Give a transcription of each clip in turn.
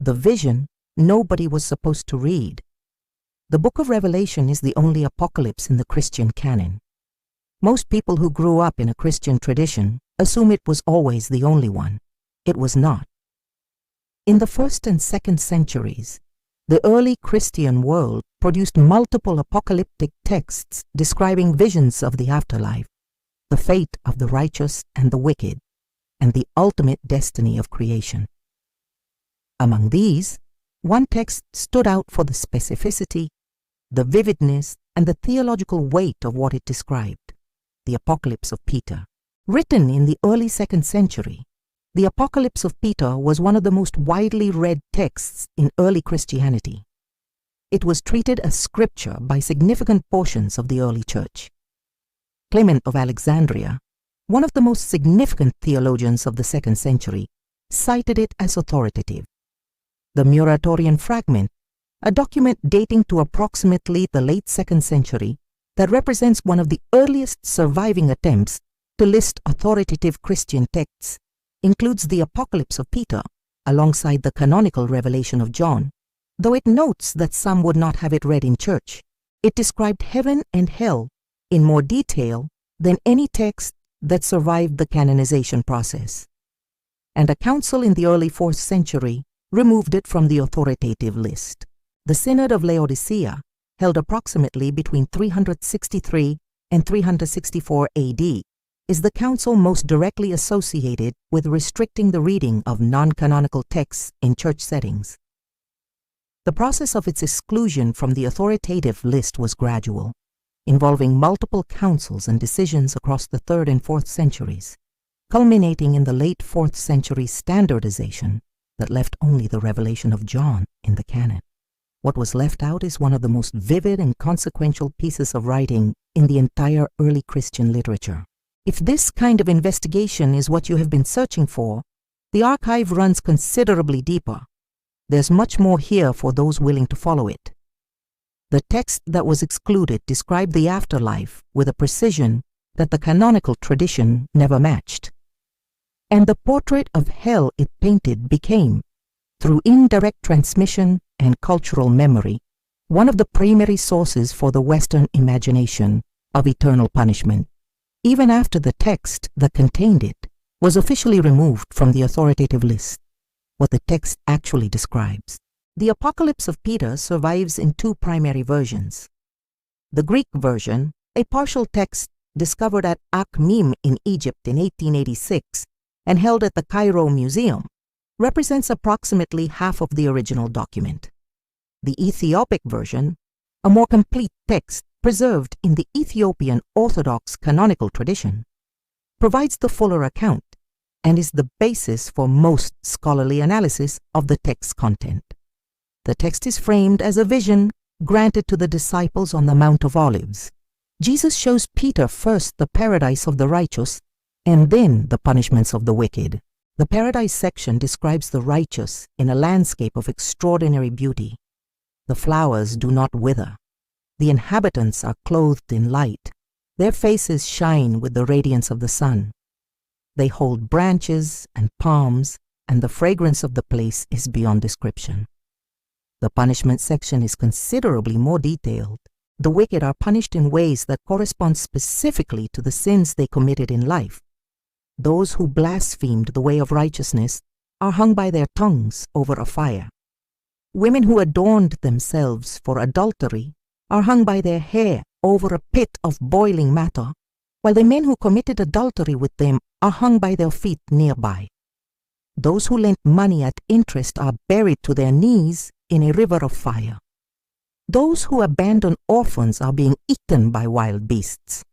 the vision, nobody was supposed to read. The book of Revelation is the only apocalypse in the Christian canon. Most people who grew up in a Christian tradition assume it was always the only one. It was not. In the 1st and 2nd centuries, the early Christian world produced multiple apocalyptic texts describing visions of the afterlife, the fate of the righteous and the wicked, and the ultimate destiny of creation. Among these, one text stood out for the specificity, the vividness, and the theological weight of what it described, the Apocalypse of Peter. Written in the early 2nd century, the Apocalypse of Peter was one of the most widely read texts in early Christianity. It was treated as scripture by significant portions of the early church. Clement of Alexandria, one of the most significant theologians of the 2nd century, cited it as authoritative. The Muratorian Fragment, a document dating to approximately the late 2nd century that represents one of the earliest surviving attempts to list authoritative Christian texts, includes the Apocalypse of Peter alongside the canonical revelation of John, though it notes that some would not have it read in church. It described heaven and hell in more detail than any text that survived the canonization process. And a council in the early 4th century removed it from the authoritative list. The Synod of Laodicea, held approximately between 363 and 364 AD, is the council most directly associated with restricting the reading of non-canonical texts in church settings. The process of its exclusion from the authoritative list was gradual, involving multiple councils and decisions across the 3rd and 4th centuries, culminating in the late 4th century standardization that left only the revelation of John in the canon. What was left out is one of the most vivid and consequential pieces of writing in the entire early Christian literature. If this kind of investigation is what you have been searching for, the archive runs considerably deeper. There's much more here for those willing to follow it. The text that was excluded described the afterlife with a precision that the canonical tradition never matched. And the portrait of hell it painted became, through indirect transmission and cultural memory, one of the primary sources for the Western imagination of eternal punishment, even after the text that contained it was officially removed from the authoritative list, what the text actually describes. The Apocalypse of Peter survives in 2 primary versions. The Greek version, a partial text discovered at Akhmim in Egypt in 1886 and held at the Cairo Museum, represents approximately half of the original document. The Ethiopic version, a more complete text preserved in the Ethiopian Orthodox canonical tradition, provides the fuller account and is the basis for most scholarly analysis of the text's content. The text is framed as a vision granted to the disciples on the Mount of Olives. Jesus shows Peter first the paradise of the righteous and then the punishments of the wicked. The paradise section describes the righteous in a landscape of extraordinary beauty. The flowers do not wither. The inhabitants are clothed in light. Their faces shine with the radiance of the sun. They hold branches and palms, and the fragrance of the place is beyond description. The punishment section is considerably more detailed. The wicked are punished in ways that correspond specifically to the sins they committed in life. Those who blasphemed the way of righteousness are hung by their tongues over a fire. Women who adorned themselves for adultery are hung by their hair over a pit of boiling matter, while the men who committed adultery with them are hung by their feet nearby. Those who lent money at interest are buried to their knees in a river of fire. Those who abandon orphans are being eaten by wild beasts.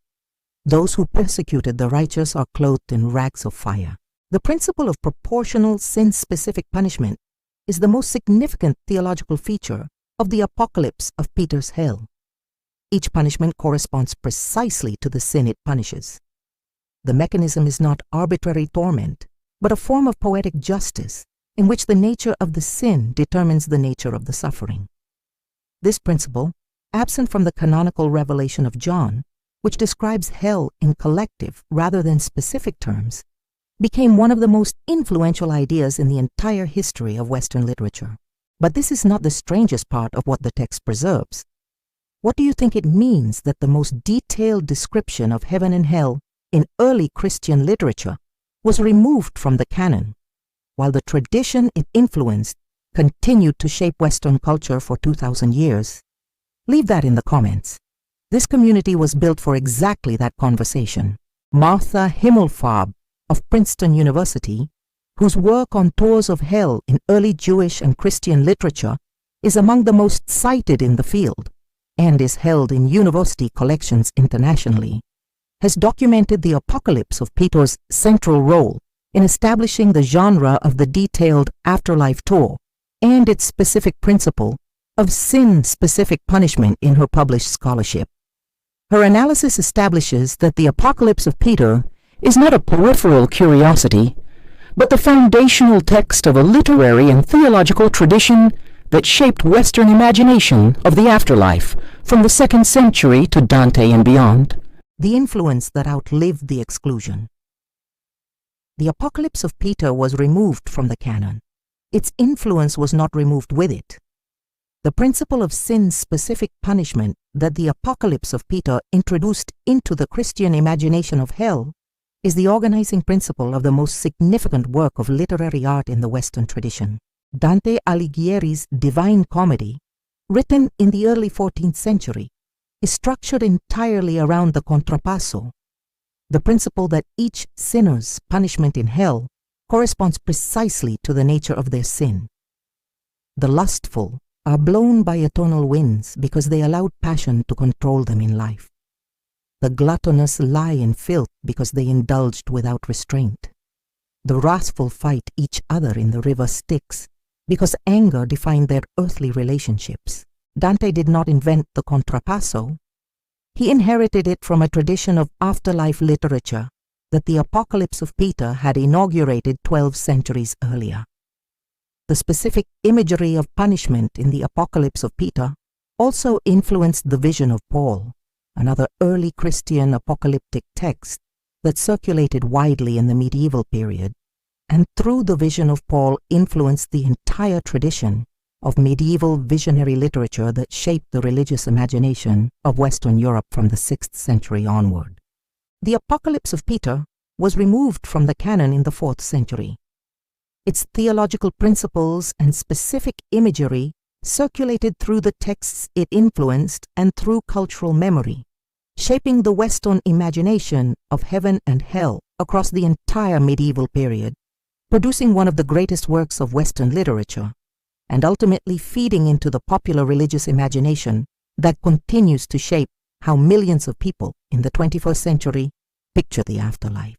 Those who persecuted the righteous are clothed in rags of fire. The principle of proportional sin-specific punishment is the most significant theological feature of the Apocalypse of Peter's hell. Each punishment corresponds precisely to the sin it punishes. The mechanism is not arbitrary torment, but a form of poetic justice in which the nature of the sin determines the nature of the suffering. This principle, absent from the canonical revelation of John, which describes hell in collective rather than specific terms, became one of the most influential ideas in the entire history of Western literature. But this is not the strangest part of what the text preserves. What do you think it means that the most detailed description of heaven and hell in early Christian literature was removed from the canon, while the tradition it influenced continued to shape Western culture for 2,000 years? Leave that in the comments. This community was built for exactly that conversation. Martha Himmelfarb of Princeton University, whose work on tours of hell in early Jewish and Christian literature is among the most cited in the field and is held in university collections internationally, has documented the apocalypse of Peter's central role in establishing the genre of the detailed afterlife tour and its specific principle of sin-specific punishment in her published scholarship. Her analysis establishes that the apocalypse of Peter is not a peripheral curiosity, but the foundational text of a literary and theological tradition that shaped Western imagination of the afterlife from the 2nd century to Dante and beyond. The influence that outlived the exclusion. The apocalypse of Peter was removed from the canon. Its influence was not removed with it. The principle of sin-specific punishment that the apocalypse of Peter introduced into the Christian imagination of hell is the organizing principle of the most significant work of literary art in the Western tradition. Dante Alighieri's Divine Comedy, written in the early 14th century, is structured entirely around the contrapasso, the principle that each sinner's punishment in hell corresponds precisely to the nature of their sin. The lustful are blown by eternal winds because they allowed passion to control them in life. The gluttonous lie in filth because they indulged without restraint. The wrathful fight each other in the river Styx because anger defined their earthly relationships. Dante did not invent the contrapasso. He inherited it from a tradition of afterlife literature that the apocalypse of Peter had inaugurated 12 centuries earlier. The specific imagery of punishment in the apocalypse of Peter also influenced the vision of Paul, another early Christian apocalyptic text that circulated widely in the medieval period, and through the vision of Paul influenced the entire tradition of medieval visionary literature that shaped the religious imagination of Western Europe from the 6th century onward. The apocalypse of Peter was removed from the canon in the 4th century. Its theological principles and specific imagery circulated through the texts it influenced and through cultural memory, shaping the Western imagination of heaven and hell across the entire medieval period, producing one of the greatest works of Western literature, and ultimately feeding into the popular religious imagination that continues to shape how millions of people in the 21st century picture the afterlife.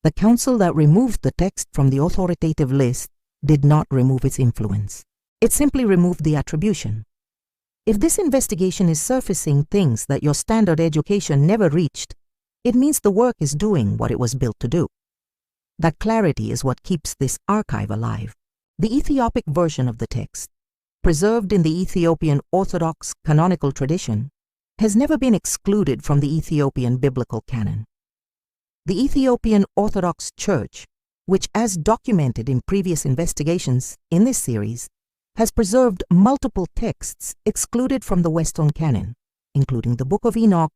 The council that removed the text from the authoritative list did not remove its influence. It simply removed the attribution. If this investigation is surfacing things that your standard education never reached, it means the work is doing what it was built to do. That clarity is what keeps this archive alive. The Ethiopic version of the text, preserved in the Ethiopian Orthodox canonical tradition, has never been excluded from the Ethiopian biblical canon. The Ethiopian Orthodox Church, which, as documented in previous investigations in this series, has preserved multiple texts excluded from the Western canon, including the Book of Enoch,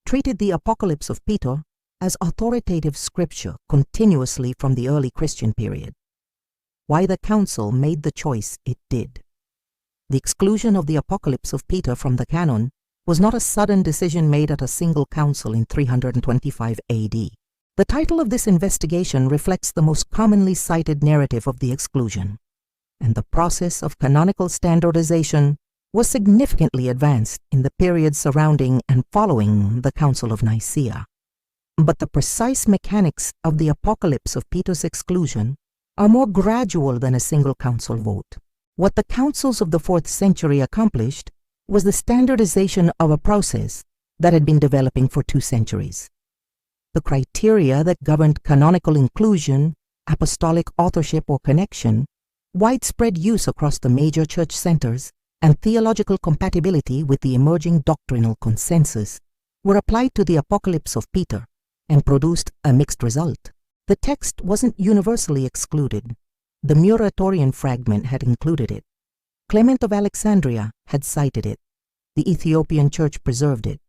treated the Apocalypse of Peter as authoritative scripture continuously from the early Christian period. Why the Council made the choice it did. The exclusion of the Apocalypse of Peter from the canon was not a sudden decision made at a single council in 325 AD. The title of this investigation reflects the most commonly cited narrative of the exclusion, and the process of canonical standardization was significantly advanced in the period surrounding and following the Council of Nicaea. But the precise mechanics of the Apocalypse of Peter's exclusion are more gradual than a single council vote. What the councils of the 4th century accomplished was the standardization of a process that had been developing for 2 centuries. The criteria that governed canonical inclusion, apostolic authorship or connection, widespread use across the major church centers, and theological compatibility with the emerging doctrinal consensus were applied to the Apocalypse of Peter and produced a mixed result. The text wasn't universally excluded. The Muratorian Fragment had included it. Clement of Alexandria had cited it. The Ethiopian Church preserved it.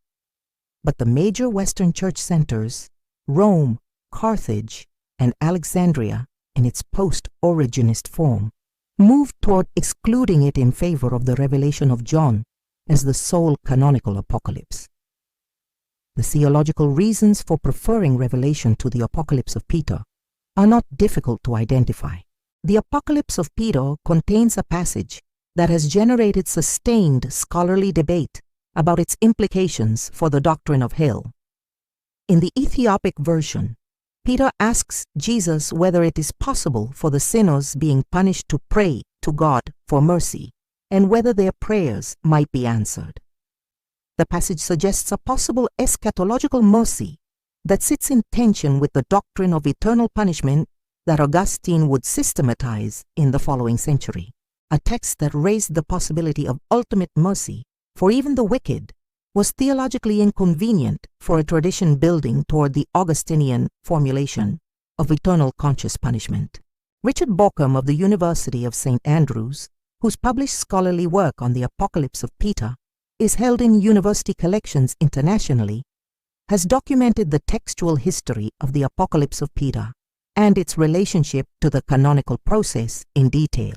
But the major Western church centers, Rome, Carthage, and Alexandria, in its post-Origenist form, moved toward excluding it in favor of the revelation of John as the sole canonical apocalypse. The theological reasons for preferring Revelation to the Apocalypse of Peter are not difficult to identify. The Apocalypse of Peter contains a passage that has generated sustained scholarly debate about its implications for the doctrine of hell. In the Ethiopic version, Peter asks Jesus whether it is possible for the sinners being punished to pray to God for mercy, and whether their prayers might be answered. The passage suggests a possible eschatological mercy that sits in tension with the doctrine of eternal punishment that Augustine would systematize in the following century, a text that raised the possibility of ultimate mercy for even the wicked was theologically inconvenient for a tradition building toward the Augustinian formulation of eternal conscious punishment. Richard Bauckham of the University of St. Andrews, whose published scholarly work on the Apocalypse of Peter is held in university collections internationally, has documented the textual history of the Apocalypse of Peter and its relationship to the canonical process in detail.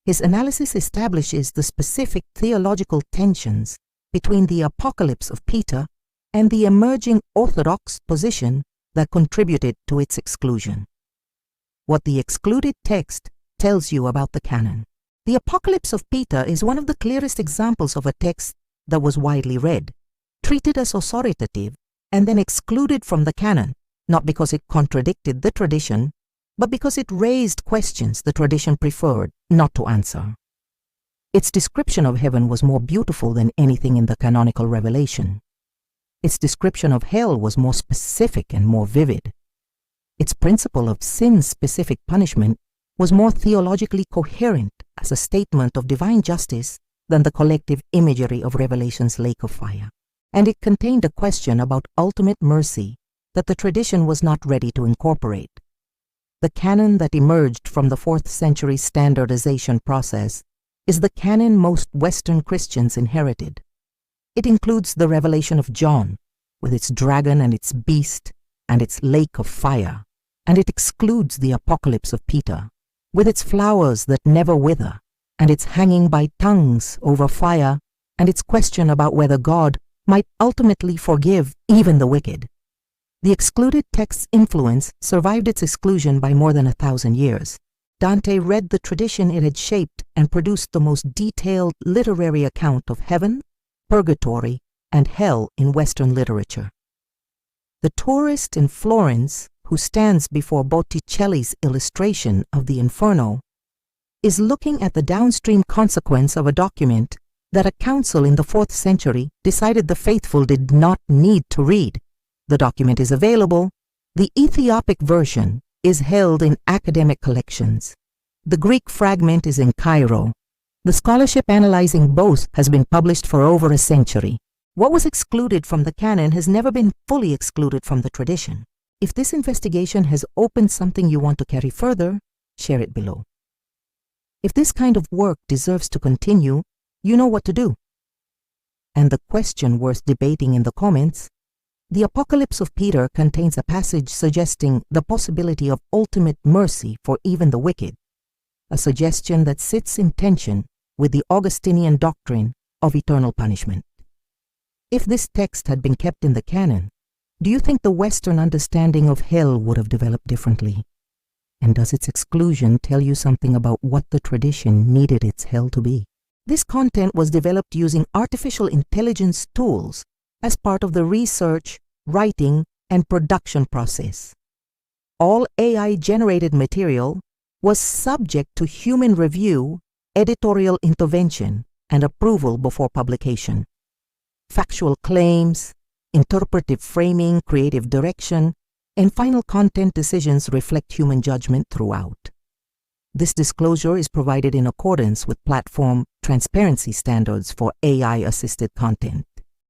His analysis establishes the specific theological tensions between the Apocalypse of Peter and the emerging Orthodox position that contributed to its exclusion. What the excluded text tells you about the canon. The Apocalypse of Peter is one of the clearest examples of a text that was widely read, treated as authoritative, and then excluded from the canon, not because it contradicted the tradition, but because it raised questions the tradition preferred not to answer. Its description of heaven was more beautiful than anything in the canonical revelation. Its description of hell was more specific and more vivid. Its principle of sin-specific punishment was more theologically coherent as a statement of divine justice than the collective imagery of Revelation's lake of fire. And it contained a question about ultimate mercy that the tradition was not ready to incorporate. The canon that emerged from the 4th century standardization process is the canon most Western Christians inherited. It includes the revelation of John, with its dragon and its beast and its lake of fire, and it excludes the Apocalypse of Peter, with its flowers that never wither, and its hanging by tongues over fire, and its question about whether God might ultimately forgive even the wicked. The excluded text's influence survived its exclusion by more than 1,000 years. Dante read the tradition it had shaped and produced the most detailed literary account of heaven, purgatory, and hell in Western literature. The tourist in Florence who stands before Botticelli's illustration of the Inferno is looking at the downstream consequence of a document that a council in the 4th century decided the faithful did not need to read. The document is available. The Ethiopic version is held in academic collections. The Greek fragment is in Cairo. The scholarship analyzing both has been published for over a century. What was excluded from the canon has never been fully excluded from the tradition. If this investigation has opened something you want to carry further, share it below. If this kind of work deserves to continue, you know what to do. And the question worth debating in the comments: the Apocalypse of Peter contains a passage suggesting the possibility of ultimate mercy for even the wicked, a suggestion that sits in tension with the Augustinian doctrine of eternal punishment. If this text had been kept in the canon, do you think the Western understanding of hell would have developed differently? And does its exclusion tell you something about what the tradition needed its hell to be? This content was developed using artificial intelligence tools as part of the research, writing, and production process. All AI-generated material was subject to human review, editorial intervention, and approval before publication. Factual claims, interpretive framing, creative direction, and final content decisions reflect human judgment throughout. This disclosure is provided in accordance with platform transparency standards for AI-assisted content.